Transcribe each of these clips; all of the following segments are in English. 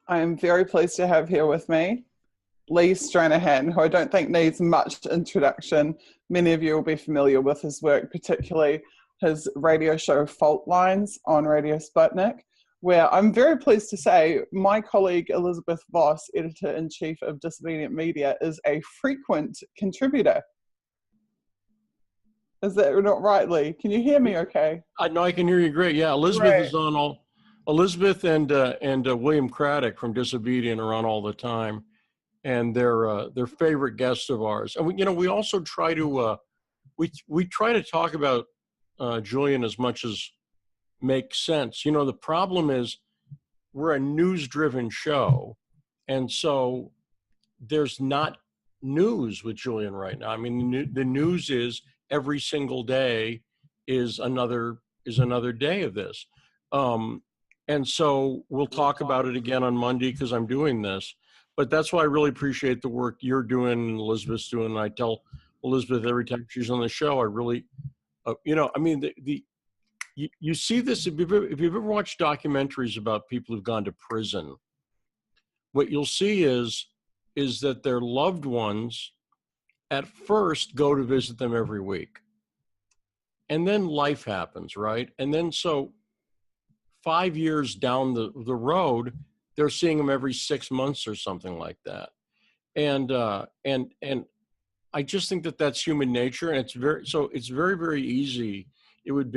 I am very pleased to have here with me Lee Stranahan, who I don't think needs much introduction. Many of you will be familiar with his work, particularly his radio show Fault Lines on Radio Sputnik, where I'm very pleased to say my colleague Elizabeth Voss, Editor-in-Chief of Disobedient Media, is a frequent contributor. Is that not right, Lee? Can you hear me okay? I know I can hear you great. Yeah, Elizabeth Great. is on all. Elizabeth and William Craddock from Disobedient are on all the time, and they're favorite guests of ours. And we also try to we try to talk about Julian as much as makes sense. The problem is we're a news-driven show, and so there's not news with Julian right now. I mean, the news is every single day is another day of this. And so we'll talk about it again on Monday because I'm doing this. But that's why I really appreciate the work you're doing and Elizabeth's doing. And I tell Elizabeth every time she's on the show, I really, you see this, if you've ever watched documentaries about people who've gone to prison, what you'll see is that their loved ones at first go to visit them every week. And then life happens, right? And then so 5 years down the road, they're seeing them every 6 months or something like that. And I just think that that's human nature. And it's very, very easy. It would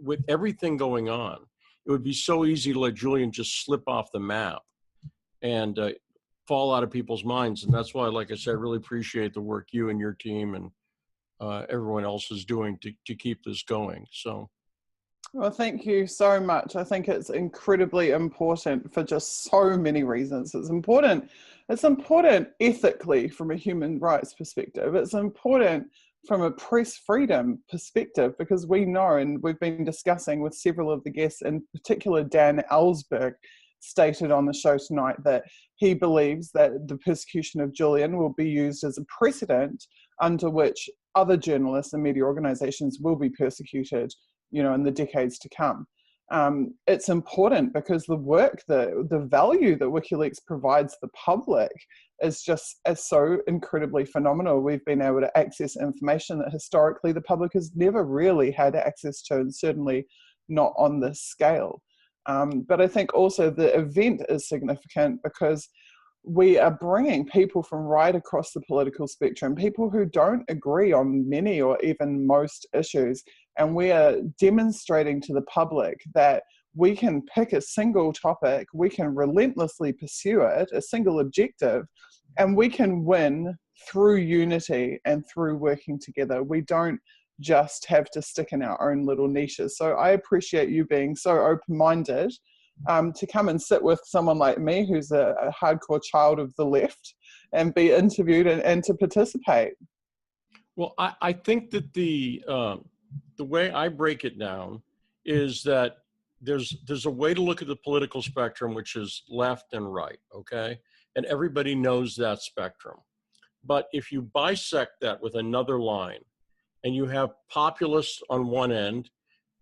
with everything going on, it would be so easy to let Julian just slip off the map and fall out of people's minds. And that's why, like I said, I really appreciate the work you and your team and everyone else is doing to keep this going. So. Well, thank you so much. I think it's incredibly important for just so many reasons. It's important ethically from a human rights perspective. It's important from a press freedom perspective because we know, and we've been discussing with several of the guests, in particular Dan Ellsberg, stated on the show tonight that he believes that the persecution of Julian will be used as a precedent under which other journalists and media organizations will be persecuted, in the decades to come. It's important because the value that WikiLeaks provides the public is so incredibly phenomenal. We've been able to access information that historically the public has never really had access to, and certainly not on this scale. But I think also the event is significant because we are bringing people from right across the political spectrum, people who don't agree on many or even most issues, and we are demonstrating to the public that we can pick a single topic, we can relentlessly pursue it, a single objective, and we can win through unity and through working together. We don't just have to stick in our own little niches. So I appreciate you being so open-minded to come and sit with someone like me who's a hardcore child of the left and be interviewed and to participate. Well, I think that the way I break it down is that there's a way to look at the political spectrum, which is left and right, okay? And everybody knows that spectrum. But if you bisect that with another line, and you have populists on one end,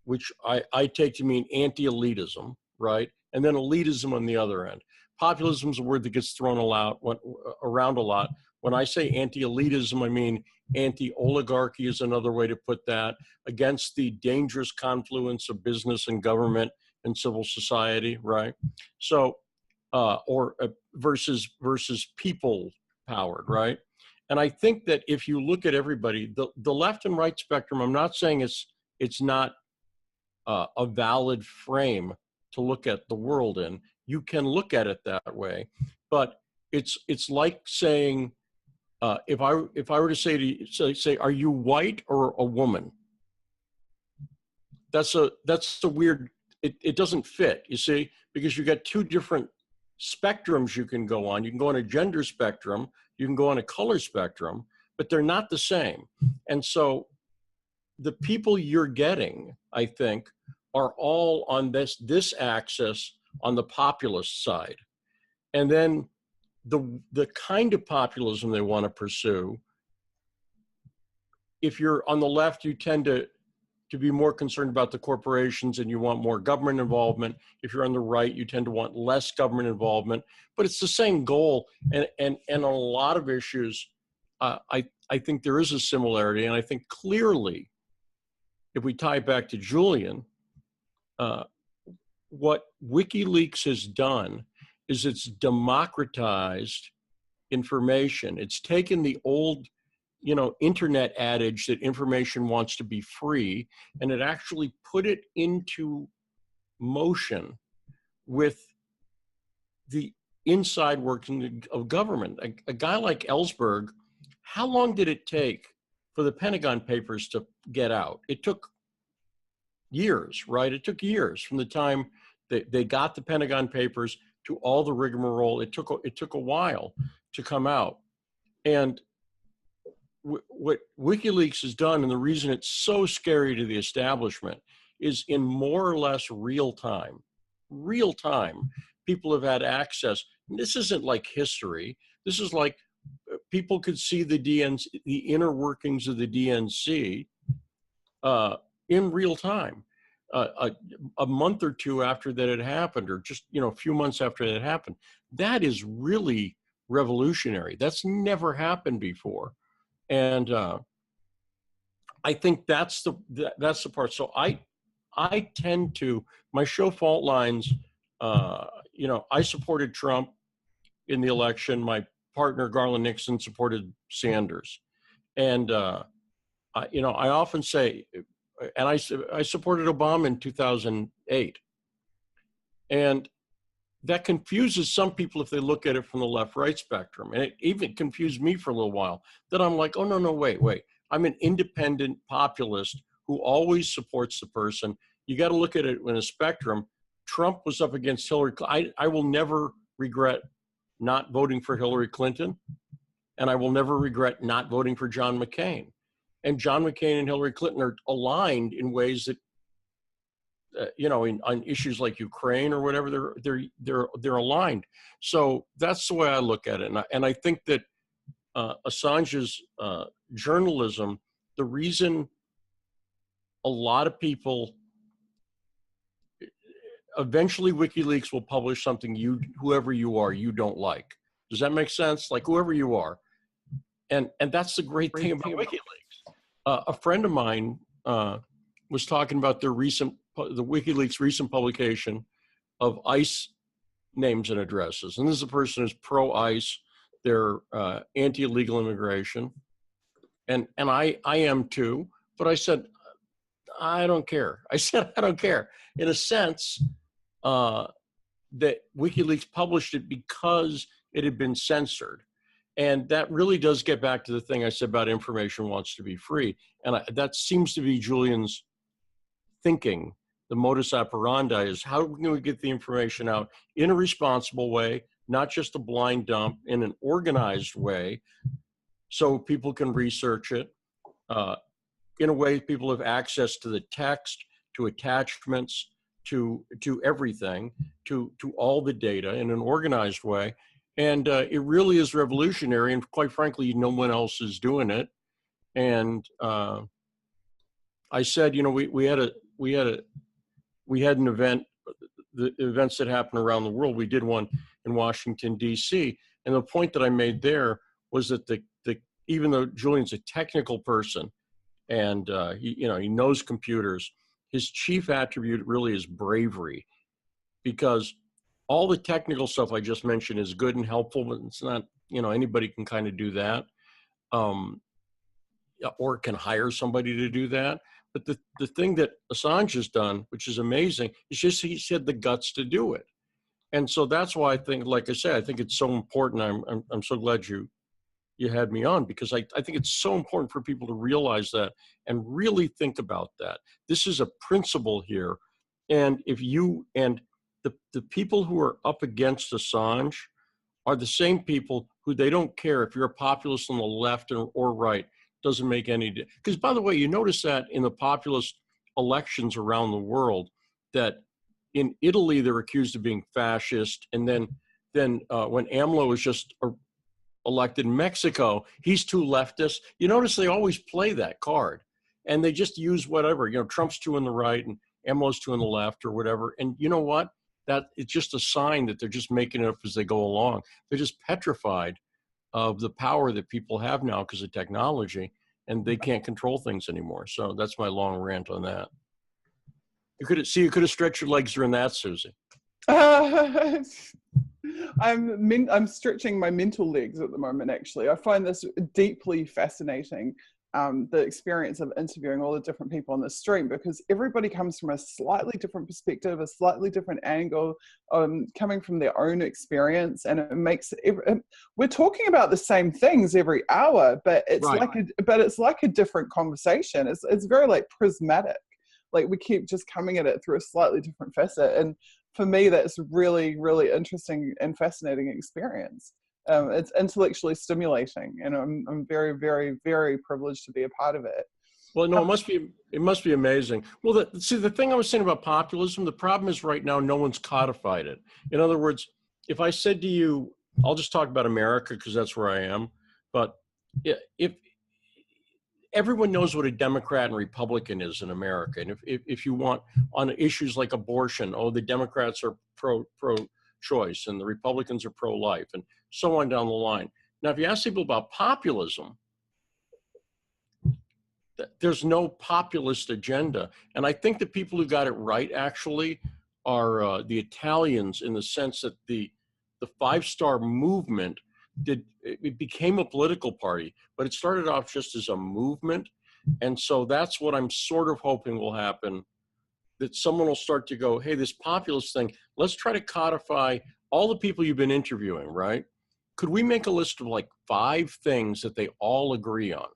which I take to mean anti-elitism, right? And then elitism on the other end. Populism is a word that gets thrown around a lot. When I say anti-elitism, I mean anti-oligarchy is another way to put that, against the dangerous confluence of business and government and civil society, right? So, versus people powered, right? And I think that if you look at everybody, the left and right spectrum, I'm not saying it's not a valid frame to look at the world in. You can look at it that way, but it's like saying, if I were to say to you, say, are you white or a woman? That's a weird. It doesn't fit, you see, because you got two different spectrums you can go on. You can go on a gender spectrum, you can go on a color spectrum, but they're not the same. And so the people you're getting, I think, are all on this axis on the populist side. And then the kind of populism they want to pursue, if you're on the left, you tend to to be more concerned about the corporations and you want more government involvement. If you're on the right, you tend to want less government involvement, but it's the same goal. And on a lot of issues, I think there is a similarity. And I think clearly, if we tie it back to Julian, what WikiLeaks has done is it's democratized information. It's taken the old, internet adage that information wants to be free, and it actually put it into motion with the inside working of government. A guy like Ellsberg, how long did it take for the Pentagon Papers to get out? It took years, right? It took years from the time they got the Pentagon Papers to all the rigmarole. It took a while to come out. And what WikiLeaks has done, and the reason it's so scary to the establishment, is in more or less real time, people have had access. And this isn't like history. This is like people could see the inner workings of the DNC in real time. A month or two after that had happened, or just a few months after that happened. That is really revolutionary. That's never happened before. And I think that's the part. So I tend to, my show Fault Lines, I supported Trump in the election. My partner Garland Nixon supported Sanders, and I often say, and I supported Obama in 2008, and that confuses some people if they look at it from the left-right spectrum. And it even confused me for a little while, that I'm like, oh, no, wait. I'm an independent populist who always supports the person. You got to look at it in a spectrum. Trump was up against Hillary. I will never regret not voting for Hillary Clinton, and I will never regret not voting for John McCain. And John McCain and Hillary Clinton are aligned in ways that, on issues like Ukraine or whatever, they're aligned. So that's the way I look at it. And I think that Assange's journalism, the reason a lot of people, eventually WikiLeaks will publish something whoever you are, you don't like. Does that make sense? Like whoever you are. And that's the great thing about WikiLeaks. A friend of mine was talking about the WikiLeaks recent publication of ICE names and addresses. And this is a person who's pro-ICE, they're anti-illegal immigration. And I am too, but I said, I don't care. I said, I don't care. In a sense, that WikiLeaks published it because it had been censored. And that really does get back to the thing I said about information wants to be free. And that seems to be Julian's thinking. The modus operandi is, how can we get the information out in a responsible way, not just a blind dump, in an organized way, so people can research it, in a way people have access to the text, to attachments, to everything, to all the data in an organized way. And it really is revolutionary. And quite frankly, no one else is doing it. And I said, we had an event, the events that happen around the world. We did one in Washington, D.C. And the point that I made there was that even though Julian's a technical person and he knows computers, his chief attribute really is bravery, because all the technical stuff I just mentioned is good and helpful, but it's not, anybody can kind of do that, or can hire somebody to do that. But the thing that Assange has done, which is amazing, is just he's had the guts to do it. And so that's why I think, like I said, I think it's so important. I'm so glad you had me on, because I think it's so important for people to realize that and really think about that. This is a principle here. And the people who are up against Assange are the same people who they don't care if you're a populist on the left or right. Doesn't make any difference. Because, by the way, you notice that in the populist elections around the world, that in Italy they're accused of being fascist, and then when AMLO was just elected in Mexico, he's too leftist. You notice they always play that card. And they just use whatever, Trump's two on the right and AMLO's two on the left or whatever. And you know what? That it's just a sign that they're just making it up as they go along. They're just petrified of the power that people have now because of technology, and they can't control things anymore. So that's my long rant on that. You could have stretched your legs during that, Susie. I'm stretching my mental legs at the moment, actually. I find this deeply fascinating, the experience of interviewing all the different people on the stream, because everybody comes from a slightly different perspective, a slightly different angle, coming from their own experience, and it makes we're talking about the same things every hour, but it's like a different conversation. It's very like prismatic. Like we keep just coming at it through a slightly different facet. And for me, that's really, really interesting and fascinating experience. It's intellectually stimulating, and I'm very, very, very privileged to be a part of it. Well, no, it must be amazing. Well, the thing I was saying about populism, the problem is right now, no one's codified it. In other words, if I said to you, I'll just talk about America because that's where I am, but if everyone knows what a Democrat and Republican is in America. And if you want on issues like abortion, the Democrats are pro-choice and the Republicans are pro-life and so on down the line. Now, if you ask people about populism, there's no populist agenda. And I think the people who got it right actually are the Italians, in the sense that the Five-Star Movement it became a political party, but it started off just as a movement. And so that's what I'm sort of hoping will happen, that someone will start to go, hey, this populist thing, let's try to codify all the people you've been interviewing, right? Could we make a list of like 5 things that they all agree on?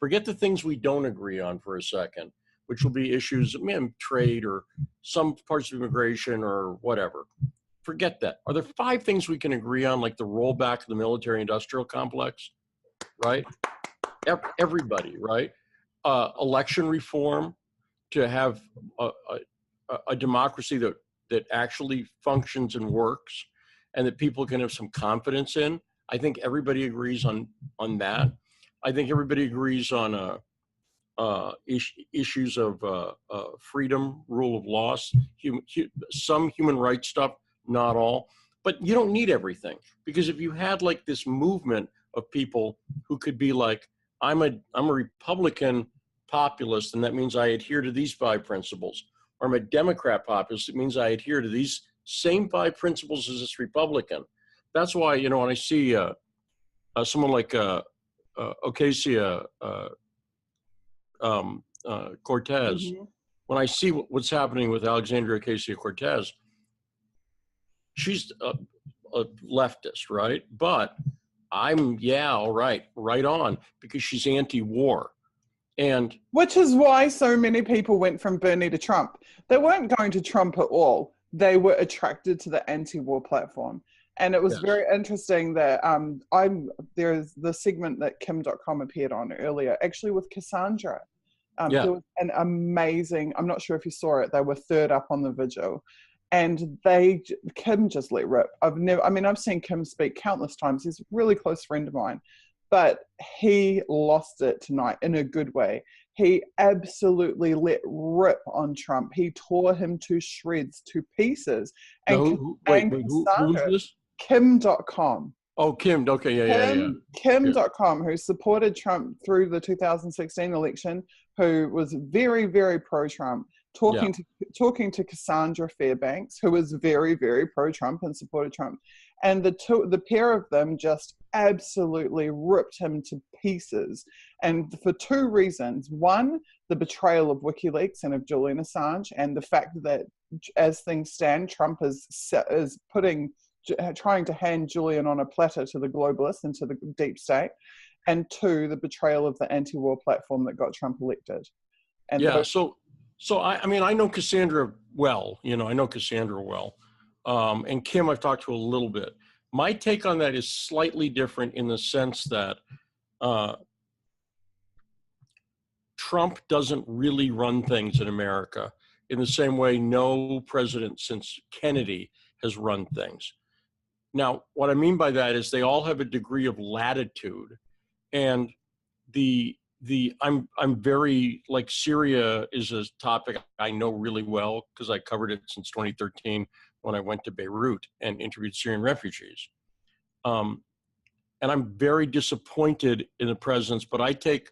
Forget the things we don't agree on for a second, which will be issues of trade or some parts of immigration or whatever. Forget that. Are there 5 things we can agree on, like the rollback of the military-industrial complex, right? Everybody, right? Election reform, to have a democracy that actually functions and works, and that people can have some confidence in. I think everybody agrees on that. I think everybody agrees on issues of freedom, rule of law, some human rights stuff. Not all, but you don't need everything, because if you had like this movement of people who could be like, I'm a Republican populist, and that means I adhere to these 5 principles, or I'm a Democrat populist, it means I adhere to these same 5 principles as this Republican. That's why, when I see someone like Ocasio Cortez, Mm-hmm. when I see what's happening with Alexandria Ocasio-Cortez, she's a leftist, right? But I'm, all right on, because she's anti-war. And which is why so many people went from Bernie to Trump. They weren't going to Trump at all. They were attracted to the anti-war platform. And it was very interesting that there's the segment that Kim.com appeared on earlier, actually with Cassandra. There was an amazing, I'm not sure if you saw it, they were 3rd up on the Vigil. And Kim just let rip. I've seen Kim speak countless times. He's a really close friend of mine, but he lost it tonight in a good way. He absolutely let rip on Trump. He tore him to shreds, to pieces. And who is this? Kim.com. Oh, Kim. Okay, Kim.com, who supported Trump through the 2016 election, who was very, very pro-Trump. Talking to Cassandra Fairbanks, who was very, very pro-Trump and supported Trump. And the pair of them just absolutely ripped him to pieces. And for 2 reasons. One, the betrayal of WikiLeaks and of Julian Assange, and the fact that as things stand, Trump is trying to hand Julian on a platter to the globalists and to the deep state. And 2, the betrayal of the anti-war platform that got Trump elected. And So I know Cassandra well. I know Cassandra well, and Kim I've talked to a little bit. My take on that is slightly different, in the sense that Trump doesn't really run things in America in the same way no president since Kennedy has run things. Now, what I mean by that is they all have a degree of latitude, and the I'm very, like, Syria is a topic I know really well because I covered it since 2013 when I went to Beirut and interviewed Syrian refugees. And I'm very disappointed in the presidents, but I take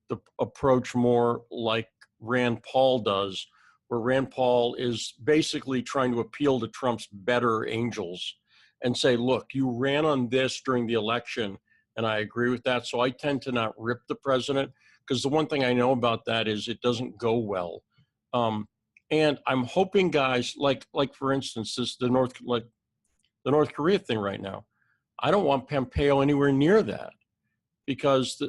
the approach more like Rand Paul does, where Rand Paul is basically trying to appeal to Trump's better angels and say, look, you ran on this during the election, and I agree with that. So I tend to not rip the president, because the one thing I know about that is it doesn't go well. And I'm hoping, guys, like for instance, the North Korea thing right now. I don't want Pompeo anywhere near that, because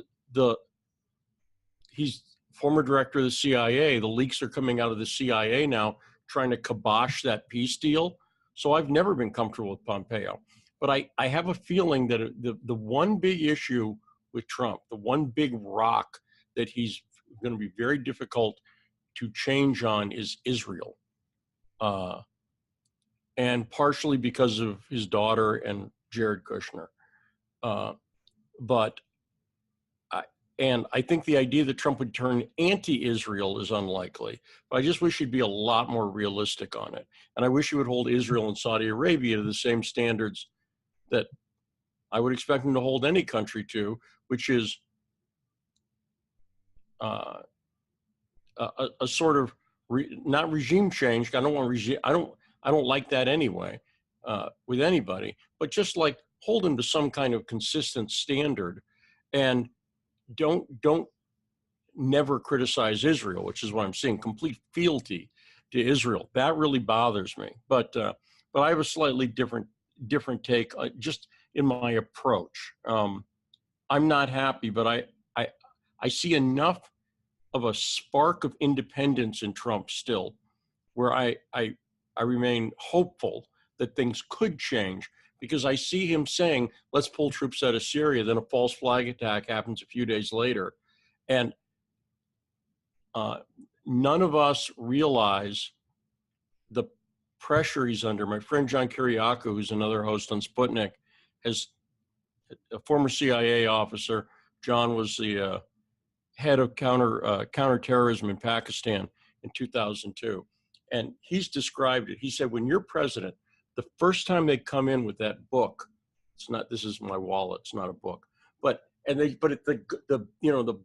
he's former director of the CIA. The leaks are coming out of the CIA now, trying to kibosh that peace deal. So I've never been comfortable with Pompeo. But I have a feeling that the one big issue with Trump, the one big rock that he's going to be very difficult to change on is Israel. And partially because of his daughter and Jared Kushner. And I think the idea that Trump would turn anti-Israel is unlikely, but I just wish he'd be a lot more realistic on it. And I wish he would hold Israel and Saudi Arabia to the same standards that I would expect him to hold any country to, which is a sort of not regime change. I don't want regime. I don't like that anyway with anybody, but just like hold him to some kind of consistent standard, and don't never criticize Israel, which is what I'm seeing, complete fealty to Israel. That really bothers me. But I have a slightly different take just in my approach. I'm not happy, but I see enough of a spark of independence in Trump still, where I remain hopeful that things could change, because I see him saying, let's pull troops out of Syria. Then a false flag attack happens a few days later. And none of us realize the pressure he's under. My friend John Kiriakou, who's another host on Sputnik, has a former CIA officer. John was the head of counterterrorism in Pakistan in 2002. And he's described it. He said, when you're president, the first time they come in with that book, it's not, this is my wallet, it's not a book, but the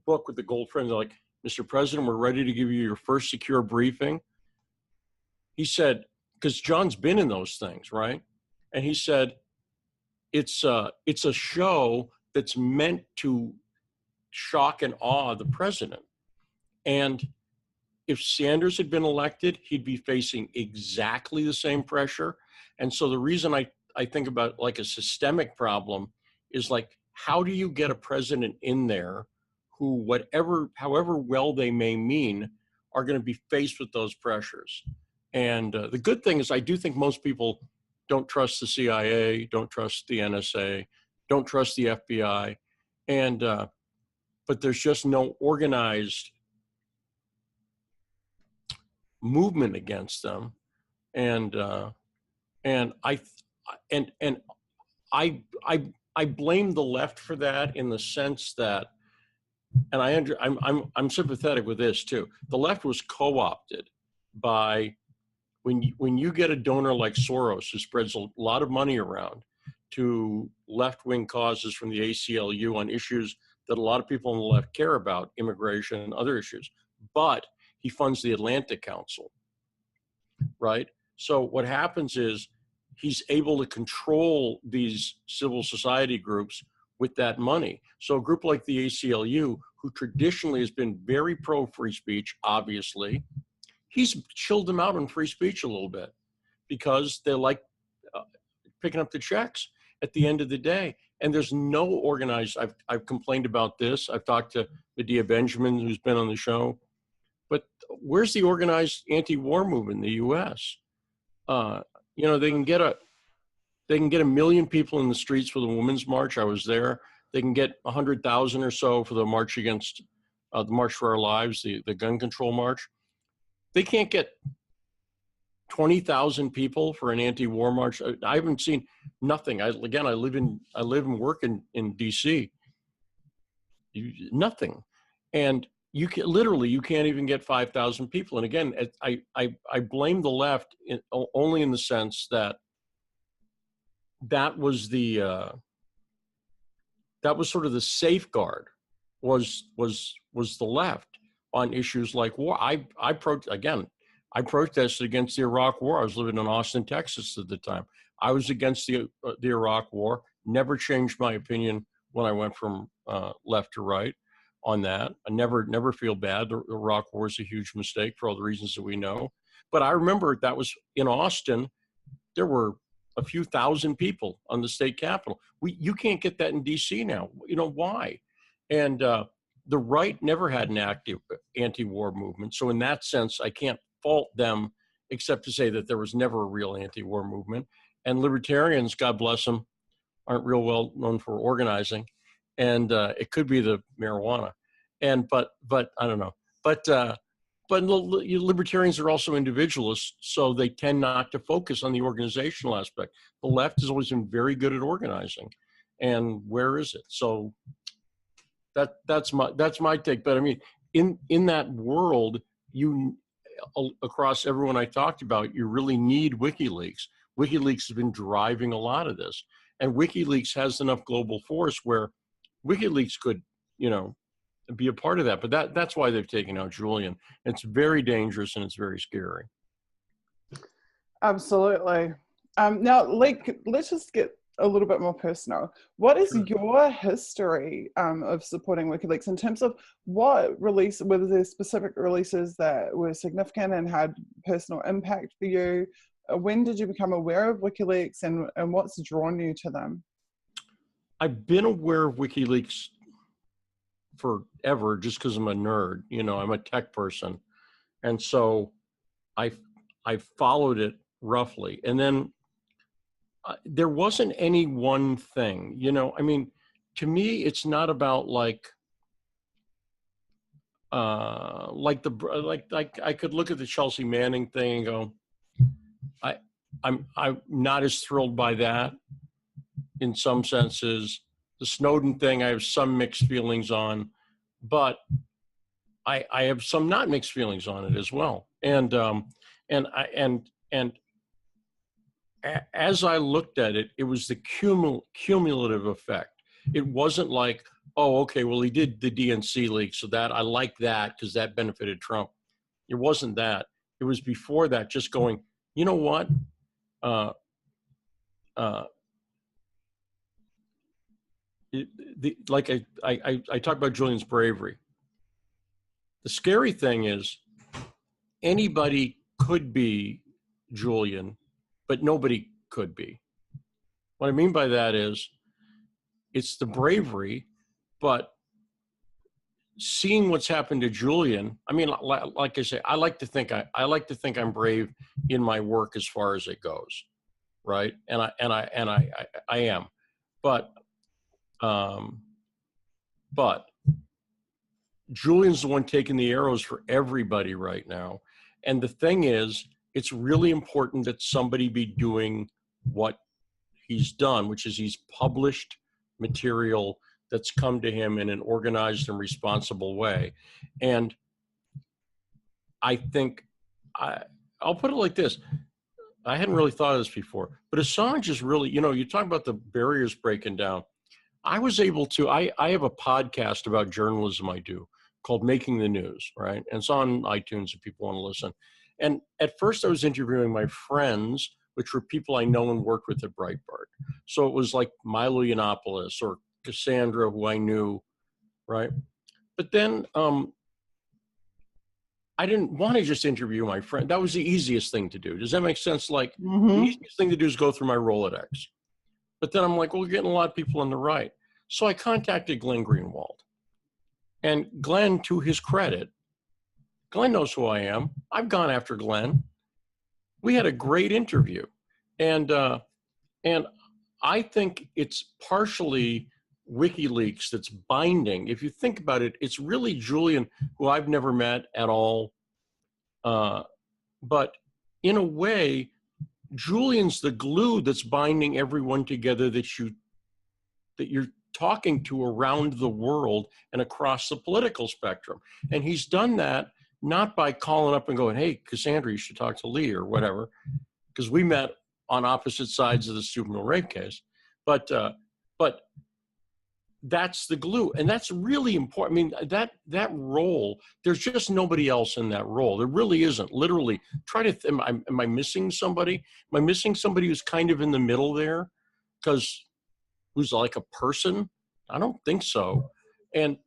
book with the gold frame, they're like, Mr. President, we're ready to give you your first secure briefing. He said, because John's been in those things, right? And he said, it's a show that's meant to shock and awe the president. And if Sanders had been elected, he'd be facing exactly the same pressure. And so the reason I think about like a systemic problem is like, how do you get a president in there who, however well they may mean, are going to be faced with those pressures? And the good thing is, I do think most people don't trust the CIA, don't trust the NSA, don't trust the FBI, and but there's just no organized movement against them, and I blame the left for that, in the sense that, and I'm sympathetic with this too. The left was co-opted by, when you get a donor like Soros, who spreads a lot of money around to left-wing causes from the ACLU on issues that a lot of people on the left care about, immigration and other issues, but he funds the Atlantic Council, right? So what happens is he's able to control these civil society groups with that money. So a group like the ACLU, who traditionally has been very pro-free speech, obviously, he's chilled them out on free speech a little bit, because they're like picking up the checks at the end of the day. And there's no organized, I've complained about this. I've talked to Medea Benjamin, who's been on the show, but where's the organized anti-war movement in the US? They can get a million people in the streets for the Women's March. I was there. They can get 100,000 or so for the march against the March for Our Lives, the gun control march. They can't get 20,000 people for an anti-war march. I haven't seen nothing. I live and work in DC. Nothing. And you can literally, you can't even get 5,000 people. And again, I blame the left only in the sense that that was sort of the safeguard, was the left on issues like war. I protested against the Iraq War. I was living in Austin, Texas at the time. I was against the Iraq War. Never changed my opinion when I went from left to right on that. I never feel bad. The Iraq War is a huge mistake for all the reasons that we know. But I remember that was in Austin. There were a few thousand people on the state capitol. You can't get that in DC now. You know why? And the right never had an active anti-war movement. So in that sense, I can't fault them, except to say that there was never a real anti-war movement. And libertarians, God bless them, aren't real well known for organizing. And it could be the marijuana. And but I don't know. But libertarians are also individualists, so they tend not to focus on the organizational aspect. The left has always been very good at organizing, and where is it? So that's my take. But I mean, in that world, across everyone I talked about, you really need WikiLeaks. WikiLeaks has been driving a lot of this, and WikiLeaks has enough global force where WikiLeaks could, be a part of that. But that's why they've taken out Julian. It's very dangerous and it's very scary. Absolutely. Now, let's just get a little bit more personal. What is your history of supporting WikiLeaks in terms of were there specific releases that were significant and had personal impact for you? When did you become aware of WikiLeaks, and what's drawn you to them? I've been aware of WikiLeaks forever, just because I'm a nerd. I'm a tech person, and so I followed it roughly. And then there wasn't any one thing. I mean, to me, it's not about like I could look at the Chelsea Manning thing and go, I'm not as thrilled by that in some senses. The Snowden thing, I have some mixed feelings on, but I have some not mixed feelings on it as well. And as I looked at it, it was the cumulative effect. It wasn't like, oh, okay, well, he did the DNC leak, so that I like that because that benefited Trump. It wasn't that. It was before that, just going, you know what? I talk about Julian's bravery. The scary thing is anybody could be Julian, but nobody could be. What I mean by that is it's the bravery, but seeing what's happened to Julian, I mean, like I say, I like to think I'm brave in my work as far as it goes, right? And I am, but Julian's the one taking the arrows for everybody right now. And the thing is, it's really important that somebody be doing what he's done, which is he's published material that's come to him in an organized and responsible way. And I think, I'll put it like this. I hadn't really thought of this before, but Assange is really, you talk about the barriers breaking down. I was able to, I have a podcast about journalism I do called Making the News, right? And it's on iTunes if people want to listen. And at first I was interviewing my friends, which were people I know and worked with at Breitbart. So it was like Milo Yiannopoulos or Cassandra, who I knew, right? But then I didn't want to just interview my friend. That was the easiest thing to do. Does that make sense? Like the easiest thing to do is go through my Rolodex. But then I'm like, well, we're getting a lot of people on the right. So I contacted Glenn Greenwald. And Glenn, to his credit, Glenn knows who I am. I've gone after Glenn. We had a great interview. And I think it's partially WikiLeaks that's binding. If you think about it, it's really Julian, who I've never met at all. But in a way, Julian's the glue that's binding everyone together that talking to around the world and across the political spectrum. And he's done that not by calling up and going, hey, Cassandra, you should talk to Lee or whatever, because we met on opposite sides of the Steubenville rape case. But that's the glue, and that's really important. I mean, that role, there's just nobody else in that role. There really isn't. Literally, try to. Am I missing somebody? Am I missing somebody who's kind of in the middle there, because who's like a person? I don't think so. And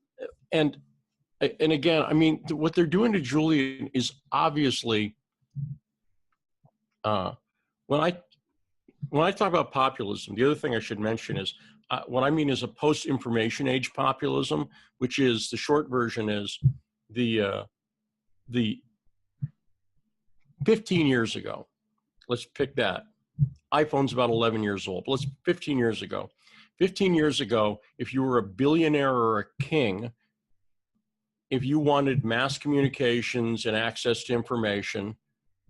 again, I mean, what they're doing to Julian is obviously. When I talk about populism, the other thing I should mention is what I mean is a post-information age populism, which is the short version is the 15 years ago. Let's pick that. iPhone's about 11 years old. Let's 15 years ago. 15 years ago, if you were a billionaire or a king, if you wanted mass communications and access to information,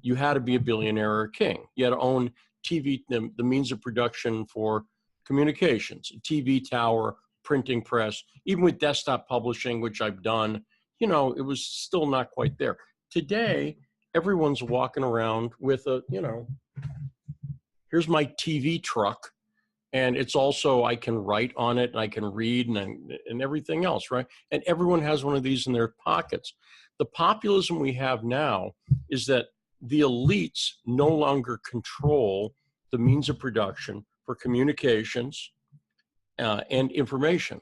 you had to be a billionaire or a king. You had to own TV, the means of production for communications, a TV tower, printing press, even with desktop publishing, which I've done, you know, it was still not quite there. Today, everyone's walking around with a, you know, here's my TV truck, and it's also, I can write on it, and I can read and everything else, right? And everyone has one of these in their pockets. The populism we have now is that the elites no longer control the means of production for communications and information.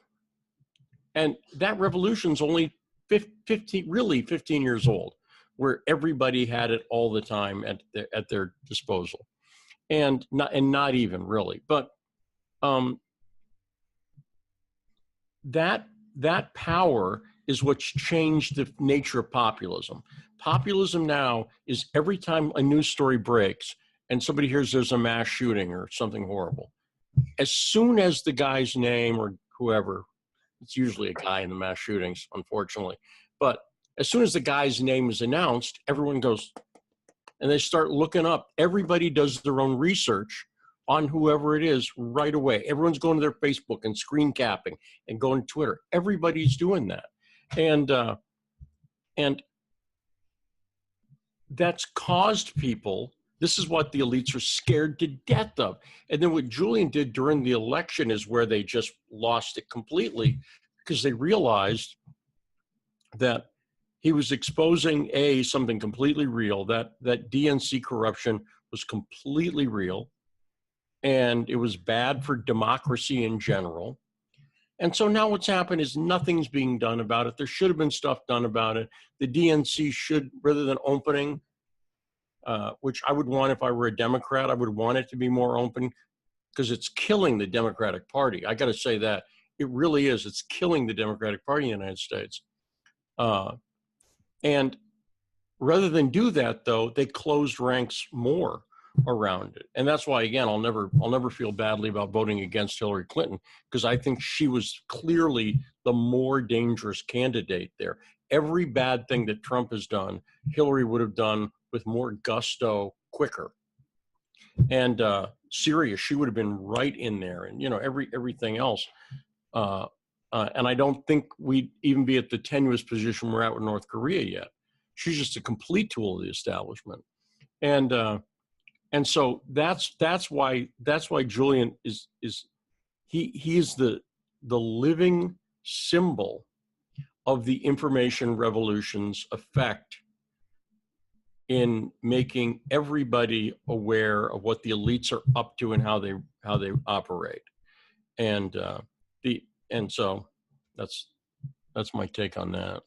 And that revolution's only 15 years old, where everybody had it all the time at their disposal. And not even really, but that power is what's changed the nature of populism. Populism now is every time a news story breaks and somebody hears there's a mass shooting or something horrible, as soon as the guy's name or whoever, it's usually a guy in the mass shootings, unfortunately, but as soon as the guy's name is announced, everyone goes, and they start looking up. Everybody does their own research on whoever it is right away. Everyone's going to their Facebook and screen capping and going to Twitter. Everybody's doing that. And that's caused people, this is what the elites are scared to death of. And then what Julian did during the election is where they just lost it completely, because they realized that he was exposing something completely real, that DNC corruption was completely real, and it was bad for democracy in general. And so now what's happened is nothing's being done about it. There should have been stuff done about it. The DNC should, rather than opening, which I would want if I were a Democrat, I would want it to be more open, because it's killing the Democratic Party. I got to say that. It really is. It's killing the Democratic Party in the United States. And rather than do that, though, they closed ranks more around it. And that's why, again, I'll never feel badly about voting against Hillary Clinton, because I think she was clearly the more dangerous candidate there. Every bad thing that Trump has done, Hillary would have done with more gusto quicker. And Syria, she would have been right in there, and, you know, everything else. And I don't think we'd even be at the tenuous position we're at with North Korea yet. She's just a complete tool of the establishment. And so that's why Julian is the living symbol of the information revolution's effect in making everybody aware of what the elites are up to and how they operate. And so that's my take on that.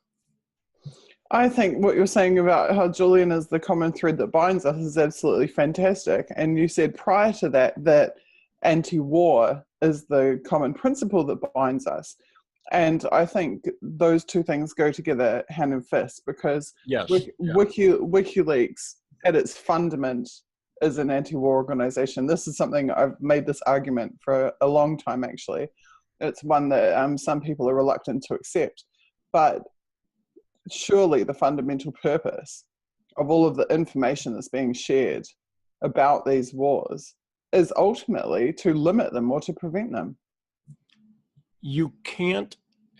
I think what you're saying about how Julian is the common thread that binds us is absolutely fantastic. And you said prior to that anti-war is the common principle that binds us. And I think those two things go together hand in fist, because yes, WikiLeaks at its fundament is an anti-war organization. This is something I've made this argument for a long time, actually. It's one that some people are reluctant to accept. But surely the fundamental purpose of all of the information that's being shared about these wars is ultimately to limit them or to prevent them. you can't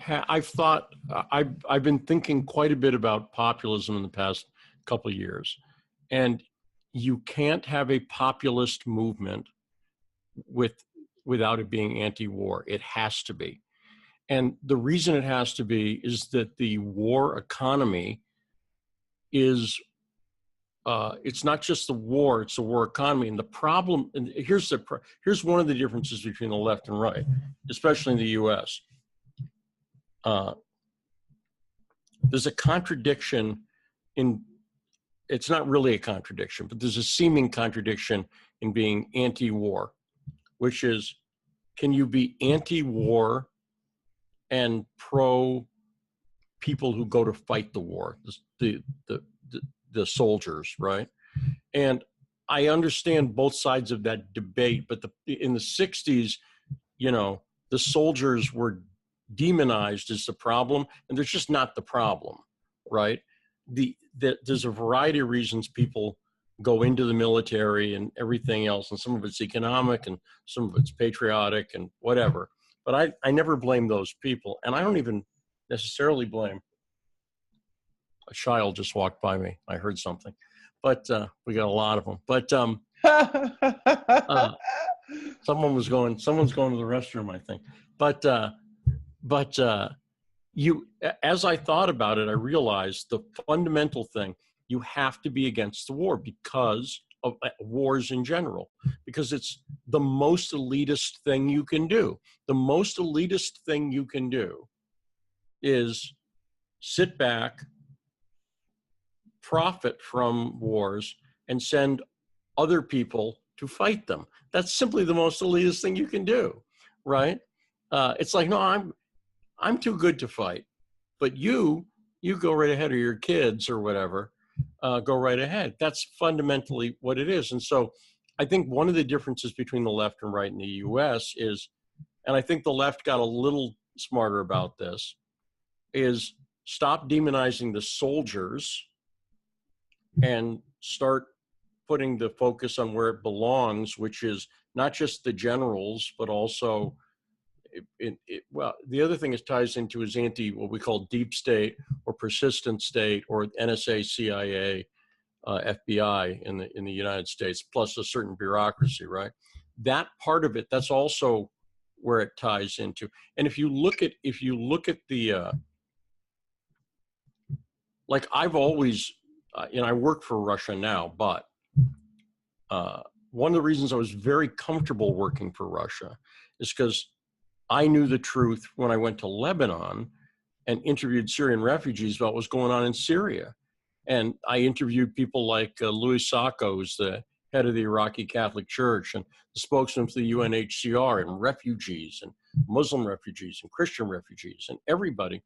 I've been thinking quite a bit about populism in the past couple of years, and you can't have a populist movement without it being anti-war. It has to be. And the reason it has to be is that the war economy is, it's not just the war, it's the war economy. And the problem, and here's one of the differences between the left and right, especially in the US. There's a contradiction it's not really a contradiction, but there's a seeming contradiction in being anti-war, which is, can you be anti-war and pro people who go to fight the war, the soldiers, right? And I understand both sides of that debate, but in the 60s, the soldiers were demonized as the problem, and they're just not the problem, right? There's a variety of reasons people go into the military and everything else, and some of it's economic and some of it's patriotic and whatever. But I never blame those people, and I don't even necessarily blame. A child just walked by me. I heard something, but we got a lot of them. But someone's going to the restroom, I think. But as I thought about it, I realized the fundamental thing: you have to be against the war because of wars in general, because it's the most elitist thing you can do. The most elitist thing you can do is sit back, profit from wars, and send other people to fight them. That's simply the most elitist thing you can do, right? It's like, no, I'm too good to fight, but you go right ahead, or your kids or whatever, go right ahead. That's fundamentally what it is. And so I think one of the differences between the left and right in the US is, and I think the left got a little smarter about this, is stop demonizing the soldiers and start putting the focus on where it belongs, which is not just the generals, but also, well, the other thing it ties into is what we call deep state or persistent state, or NSA, CIA, FBI in the United States, plus a certain bureaucracy, right? That part of it, that's also where it ties into. And if you look at the, like I've always, I work for Russia now, but one of the reasons I was very comfortable working for Russia is because I knew the truth when I went to Lebanon and interviewed Syrian refugees about what's going on in Syria. And I interviewed people like Louis Sacco, who's the head of the Iraqi Catholic Church and the spokesman for the UNHCR, and refugees and Muslim refugees and Christian refugees and everybody.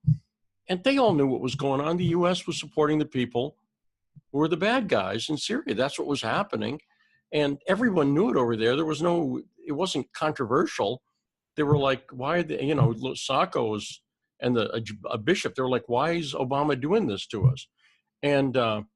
And they all knew what was going on. The US was supporting the people who were the bad guys in Syria. That's what was happening. And everyone knew it over there. It wasn't controversial. They were like, why are they, Sacco and a bishop, they were like, why is Obama doing this to us? And, but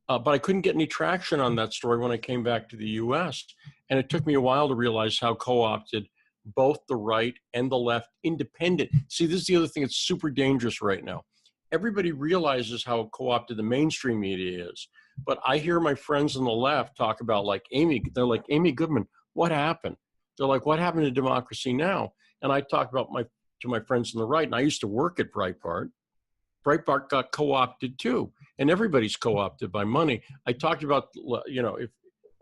I couldn't get any traction on that story when I came back to the US. And it took me a while to realize how co-opted both the right and the left, independent. See, this is the other thing that's super dangerous right now. Everybody realizes how co-opted the mainstream media is. But I hear my friends on the left talk about they're like, Amy Goodman, what happened? They're like, what happened to Democracy Now? And I talk about to my friends on the right, and I used to work at Breitbart. Breitbart got co-opted too, and everybody's co-opted by money. I talked about,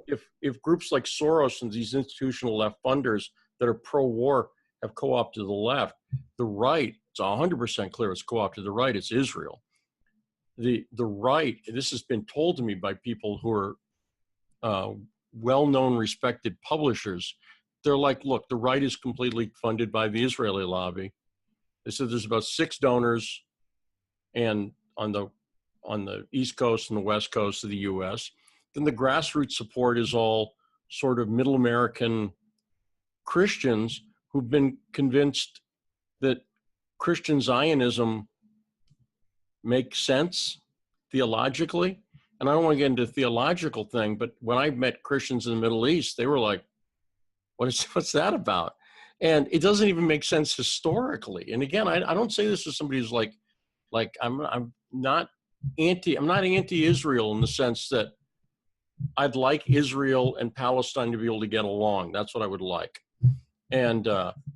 if groups like Soros and these institutional left funders that are pro-war have co-opted the left, the right, it's 100% clear it's co-opted the right, it's Israel. The right, this has been told to me by people who are well-known, respected publishers. They're like, look, the right is completely funded by the Israeli lobby. They said there's about 6 donors, and on the East Coast and the West Coast of the US. Then the grassroots support is all sort of middle American Christians who've been convinced that Christian Zionism makes sense theologically. And I don't want to get into the theological thing, but when I met Christians in the Middle East, they were like, what's that about? And it doesn't even make sense historically. And again, I don't say this as somebody who's like I'm not anti-Israel in the sense that I'd like Israel and Palestine to be able to get along. That's what I would like. And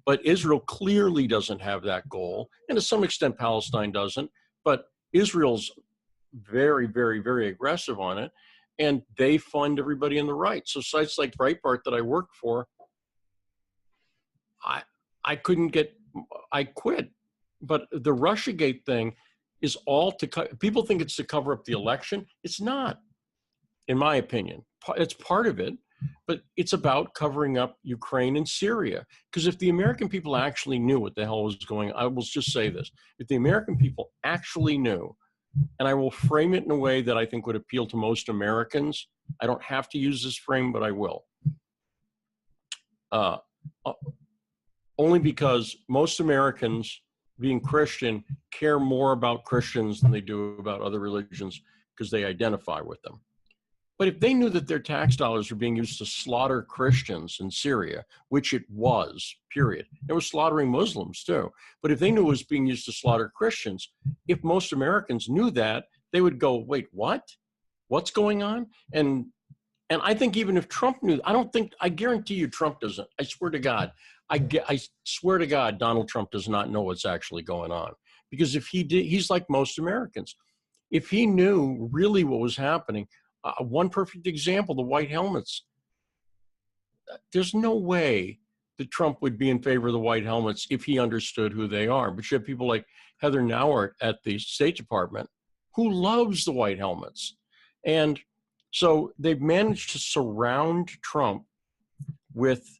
but Israel clearly doesn't have that goal, and to some extent Palestine doesn't. But Israel's very, very, very aggressive on it, and they fund everybody in the right. So sites like Breitbart that I work for, I quit. But the Russiagate thing is all people think it's to cover up the election. It's not, in my opinion. It's part of it, but it's about covering up Ukraine and Syria. Because if the American people actually knew what the hell was going on, I will just say this, if the American people actually knew, and I will frame it in a way that I think would appeal to most Americans. I don't have to use this frame, but I will. Only because most Americans, being Christian, care more about Christians than they do about other religions because they identify with them. But if they knew that their tax dollars were being used to slaughter Christians in Syria, which it was, period. It was slaughtering Muslims too. But if they knew it was being used to slaughter Christians, if most Americans knew that, they would go, wait, what? What's going on? And I think even if Trump knew, I guarantee you Trump doesn't. I swear to God, I swear to God, Donald Trump does not know what's actually going on. Because if he did, he's like most Americans. If he knew really what was happening, one perfect example, the white helmets. There's no way that Trump would be in favor of the white helmets if he understood who they are. But you have people like Heather Nauert at the State Department who loves the white helmets. And so they've managed to surround Trump with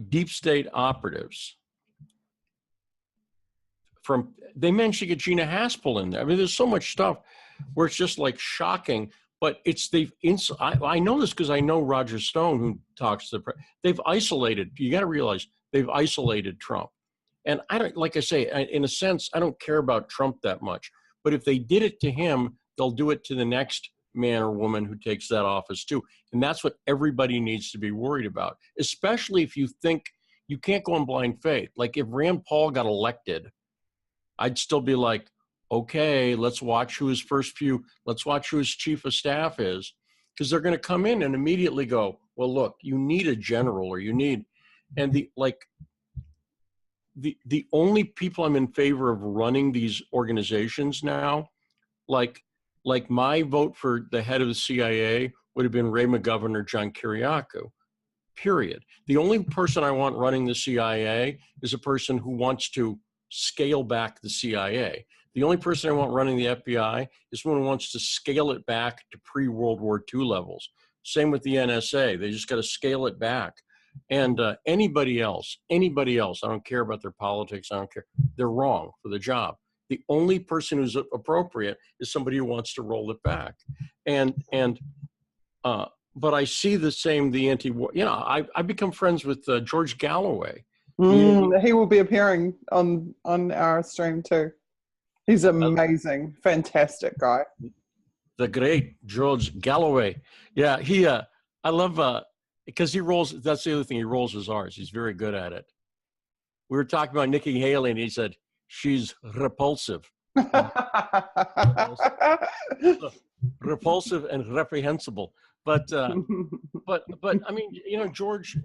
deep state operatives. They managed to get Gina Haspel in there. I mean, there's so much stuff where it's just like shocking, but I know this because I know Roger Stone, who talks to they've isolated, you got to realize they've isolated Trump. And I don't, like I say, in a sense, I don't care about Trump that much, but if they did it to him, they'll do it to the next man or woman who takes that office too. And that's what everybody needs to be worried about, especially if you think you can't go on blind faith. Like if Rand Paul got elected, I'd still be like, okay, let's watch who his chief of staff is, because they're going to come in and immediately go, well, look, you need a general, or you need, and the only people I'm in favor of running these organizations now, like my vote for the head of the CIA would have been Ray McGovern or John Kiriakou, period. The only person I want running the CIA is a person who wants to scale back the CIA. The only person I want running the FBI is someone who wants to scale it back to pre-World War II levels. Same with the NSA. They just got to scale it back. And anybody else, I don't care about their politics. I don't care. They're wrong for the job. The only person who's appropriate is somebody who wants to roll it back. But I see the anti-war. You know, I become friends with George Galloway. He will be appearing on our stream too. He's amazing, fantastic guy. The great George Galloway. Yeah, I love, because he rolls, that's the other thing, he rolls his R's. He's very good at it. We were talking about Nikki Haley, and he said, she's repulsive. Repulsive and reprehensible. But I mean, you know, George,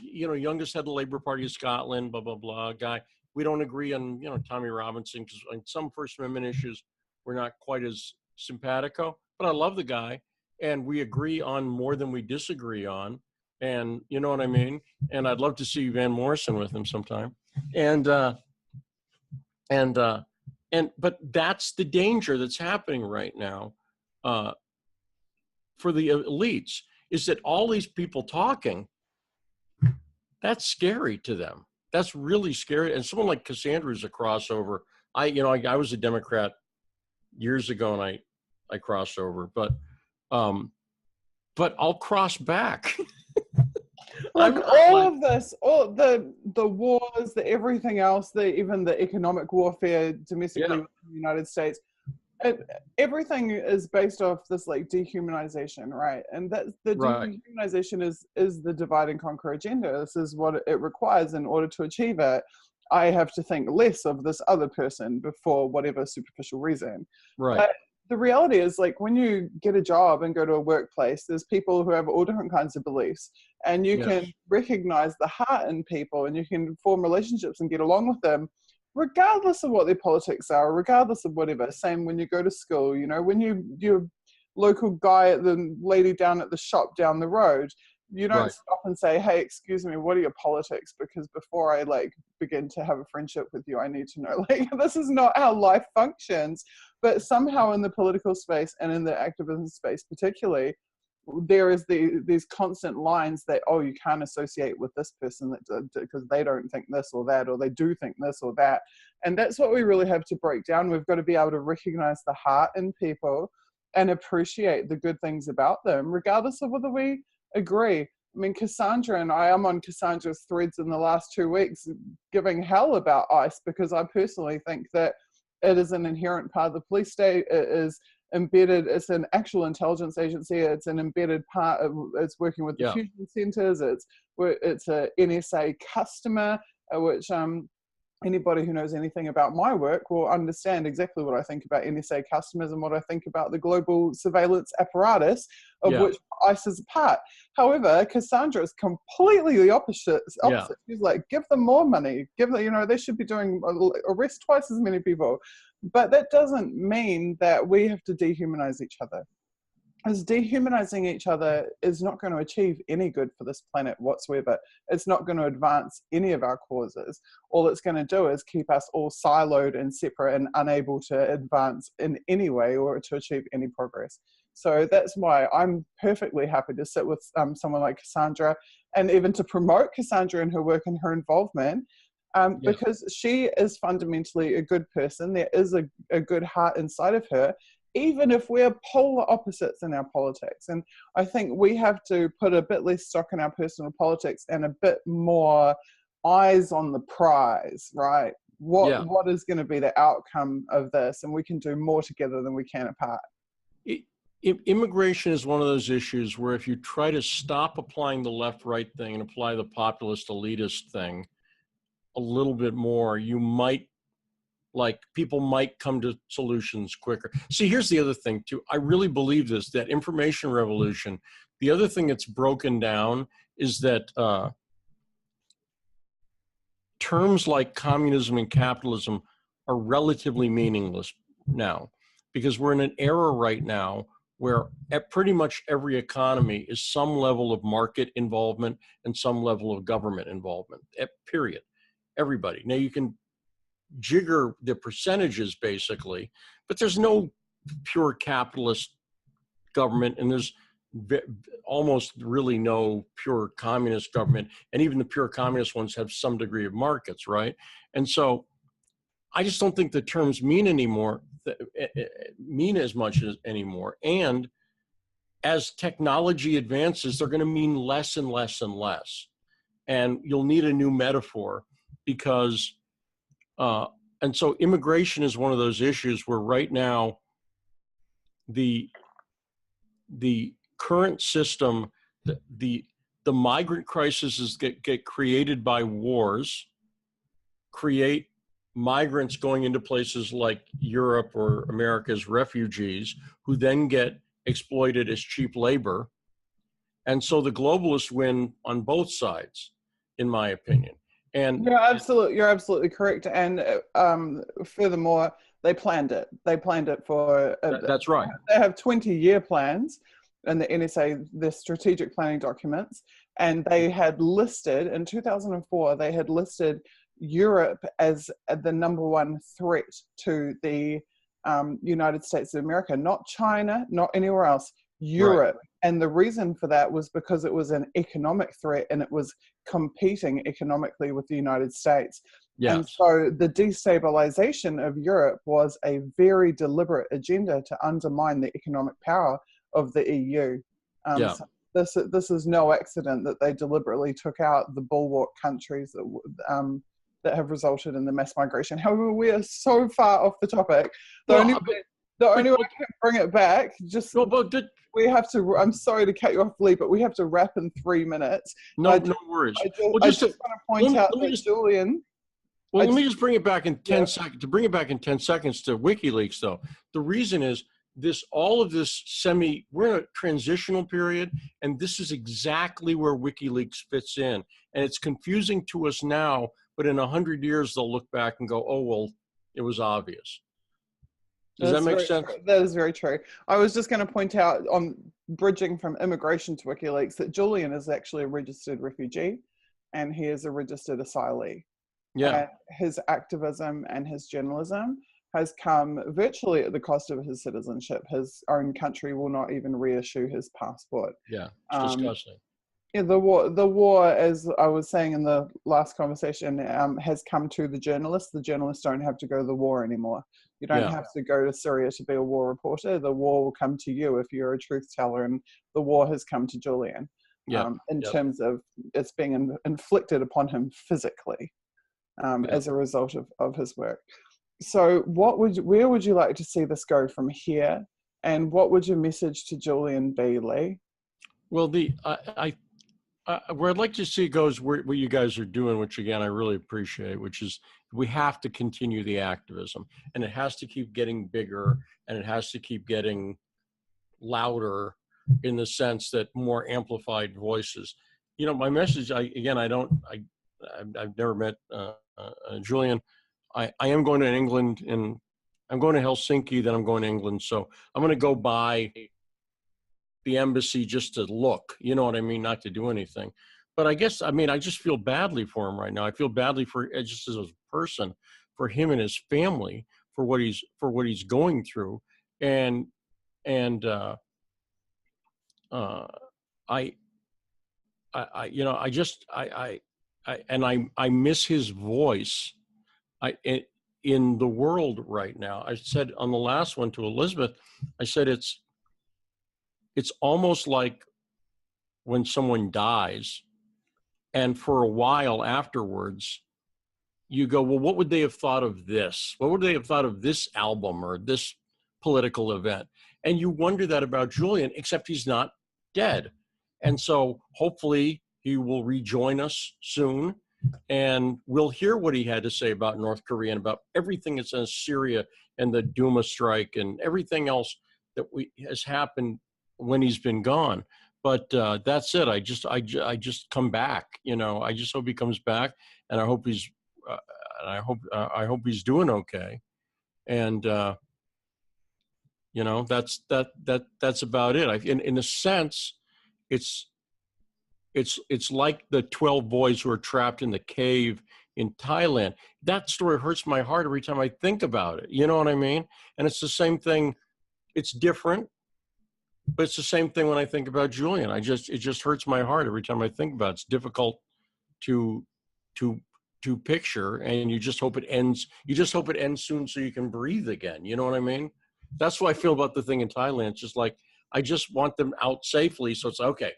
you know, youngest head of the Labour Party of Scotland, blah, blah, blah, guy. We don't agree on, you know, Tommy Robinson, because on some First Amendment issues, we're not quite as simpatico, but I love the guy, and we agree on more than we disagree on. And you know what I mean? And I'd love to see Van Morrison with him sometime. But that's the danger that's happening right now for the elites, is that all these people talking, that's scary to them. That's really scary. And someone like Cassandra's a crossover. I was a Democrat years ago, and I crossed over, but I'll cross back. Like all of this, all the wars, the everything else, even the economic warfare domestically with the United States, Everything is based off this like dehumanization, right? And that's the Right. dehumanization is the divide and conquer agenda. This is what it requires. In order to achieve it, I have to think less of this other person before whatever superficial reason. Right. But the reality is, like, when you get a job and go to a workplace, there's people who have all different kinds of beliefs, and you Yes. can recognize the heart in people, and you can form relationships and get along with them regardless of what their politics are, regardless of whatever. Same when you go to school, you know, when your local guy at the lady down at the shop down the road, you don't Right. stop and say, hey, excuse me, what are your politics? Because before I like begin to have a friendship with you, I need to know, like, this is not how life functions. But somehow in the political space and in the activism space particularly, there is these constant lines that, oh, you can't associate with this person because they don't think this or that, or they do think this or that. And that's what we really have to break down. We've got to be able to recognize the heart in people and appreciate the good things about them, regardless of whether we agree. I mean, Cassandra and I am on Cassandra's threads in the last 2 weeks giving hell about ICE, because I personally think that it is an inherent part of the police state. It is embedded, it's an actual intelligence agency, it's an embedded part of, it's working with the fusion centers, it's a NSA customer, which anybody who knows anything about my work will understand exactly what I think about NSA customers and what I think about the global surveillance apparatus of which ICE is a part. However, Cassandra is completely the opposite. She's like, give them more money, give them, you know, they should be doing, arrest twice as many people. But that doesn't mean that we have to dehumanize each other. Because dehumanizing each other is not going to achieve any good for this planet whatsoever. It's not going to advance any of our causes. All it's going to do is keep us all siloed and separate and unable to advance in any way or to achieve any progress. So that's why I'm perfectly happy to sit with someone like Cassandra, and even to promote Cassandra and her work and her involvement, because she is fundamentally a good person. There is a good heart inside of her, even if we're polar opposites in our politics. And I think we have to put a bit less stock in our personal politics and a bit more eyes on the prize, right? What is going to be the outcome of this? And we can do more together than we can apart. Immigration is one of those issues where if you try to stop applying the left-right thing and apply the populist elitist thing a little bit more, you might, like, people might come to solutions quicker. See, here's the other thing too. I really believe this, that information revolution, the other thing that's broken down is that terms like communism and capitalism are relatively meaningless now, because we're in an era right now where at pretty much every economy is some level of market involvement and some level of government involvement, period. Everybody. Now you can jigger the percentages basically, but there's no pure capitalist government, and there's almost really no pure communist government, and even the pure communist ones have some degree of markets, right? And so I just don't think the terms mean as much as anymore. And as technology advances, they're going to mean less and less and less, and you'll need a new metaphor, because and so immigration is one of those issues where right now the current system, the migrant crises get created by wars, create migrants going into places like Europe or America as refugees, who then get exploited as cheap labor. And so the globalists win on both sides, in my opinion. And you're absolutely correct. And furthermore, they planned it. They planned it for. That's right. They have 20-year plans in the NSA, the strategic planning documents, and they had listed in 2004. They had listed Europe as the #1 threat to the United States of America, not China, not anywhere else. Europe. Right. And the reason for that was because it was an economic threat and it was competing economically with the United States. Yes. And so the destabilization of Europe was a very deliberate agenda to undermine the economic power of the EU. So this is no accident that they deliberately took out the bulwark countries that have resulted in the mass migration. However, we are so far off the topic. The only way I can bring it back, just no, but we have to. I'm sorry to cut you off, Lee, but we have to wrap in 3 minutes. no worries. I just want to point out that Julian. Well, let me just bring it back in 10 seconds. To bring it back in 10 seconds to WikiLeaks, though, the reason is all of this we're in a transitional period, and this is exactly where WikiLeaks fits in. And it's confusing to us now, but in 100 years, they'll look back and go, oh, well, it was obvious. Does that make sense? That is very true. I was just going to point out, on bridging from immigration to WikiLeaks, that Julian is actually a registered refugee, and he is a registered asylee. Yeah. His activism and his journalism has come virtually at the cost of his citizenship. His own country will not even reissue his passport. Yeah, it's disgusting. Yeah, the war, as I was saying in the last conversation, has come to the journalists. The journalists don't have to go to the war anymore. You don't have to go to Syria to be a war reporter. The war will come to you if you're a truth teller, and the war has come to Julian in terms of it's being inflicted upon him physically as a result of his work. So where would you like to see this go from here? And what would your message to Julian be, Lee? Well, where I'd like to see it goes what you guys are doing, which again, I really appreciate, which is we have to continue the activism, and it has to keep getting bigger, and it has to keep getting louder in the sense that more amplified voices. You know, my message, I've never met Julian. I am going to England, and I'm going to Helsinki, then I'm going to England. So I'm going to go by the embassy just to look, you know what I mean? Not to do anything. But I guess, I just feel badly for him right now. I feel badly for, just as a person, for him and his family, for what he's going through. And I miss his voice in the world right now. I said on the last one to Elizabeth, I said it's almost like when someone dies, and for a while afterwards, you go, well, what would they have thought of this? What would they have thought of this album or this political event? And you wonder that about Julian, except he's not dead. And so hopefully he will rejoin us soon, and we'll hear what he had to say about North Korea and about everything that's in Syria and the Duma strike and everything else that has happened when he's been gone. But that's it. I just come back. You know, I just hope he comes back, and I hope he's doing okay. And you know, that's about it. In a sense, it's like the 12 boys who are trapped in the cave in Thailand. That story hurts my heart every time I think about it. You know what I mean? And it's the same thing. It's different, but it's the same thing when I think about Julian. It just hurts my heart every time I think about it. It's difficult to picture, and you just hope it ends. You just hope it ends soon so you can breathe again. You know what I mean? That's what I feel about the thing in Thailand. It's just like, I just want them out safely. So it's okay.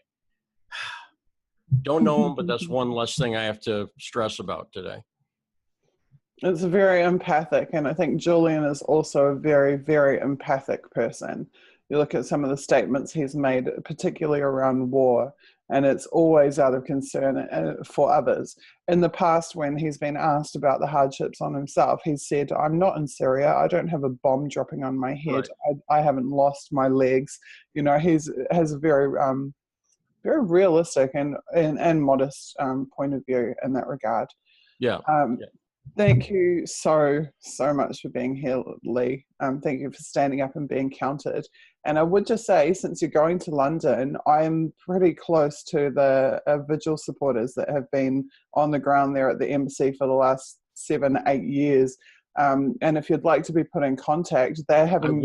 Don't know them, but that's one less thing I have to stress about today. It's very empathic, and I think Julian is also a very, very empathic person. You look at some of the statements he's made, particularly around war, and it's always out of concern for others. In the past, when he's been asked about the hardships on himself, he's said, I'm not in Syria, I don't have a bomb dropping on my head, right. I haven't lost my legs. You know, has a very realistic and modest point of view in that regard. Yeah. Thank you so much for being here, Lee. Thank you for standing up and being counted. And I would just say, since you're going to London, I'm pretty close to the Vigil supporters that have been on the ground there at the embassy for the last 7-8 years. And if you'd like to be put in contact, they're having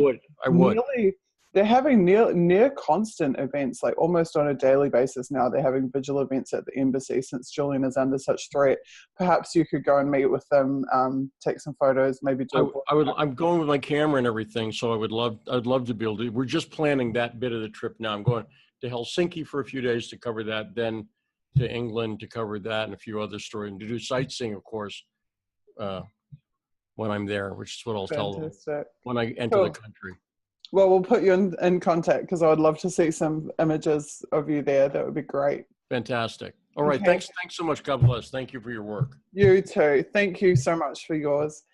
they're having near constant events, like almost on a daily basis now. They're having vigil events at the embassy since Julian is under such threat. Perhaps you could go and meet with them, take some photos, maybe do. I'm going with my camera and everything, so I'd love to be able to. We're just planning that bit of the trip now. I'm going to Helsinki for a few days to cover that, then to England to cover that and a few other stories, and to do sightseeing, of course, when I'm there, which is what I'll tell them when I enter the country. Well, we'll put you in contact because I would love to see some images of you there. That would be great. Fantastic. All right. Okay. Thanks so much. God bless. Thank you for your work. You too. Thank you so much for yours.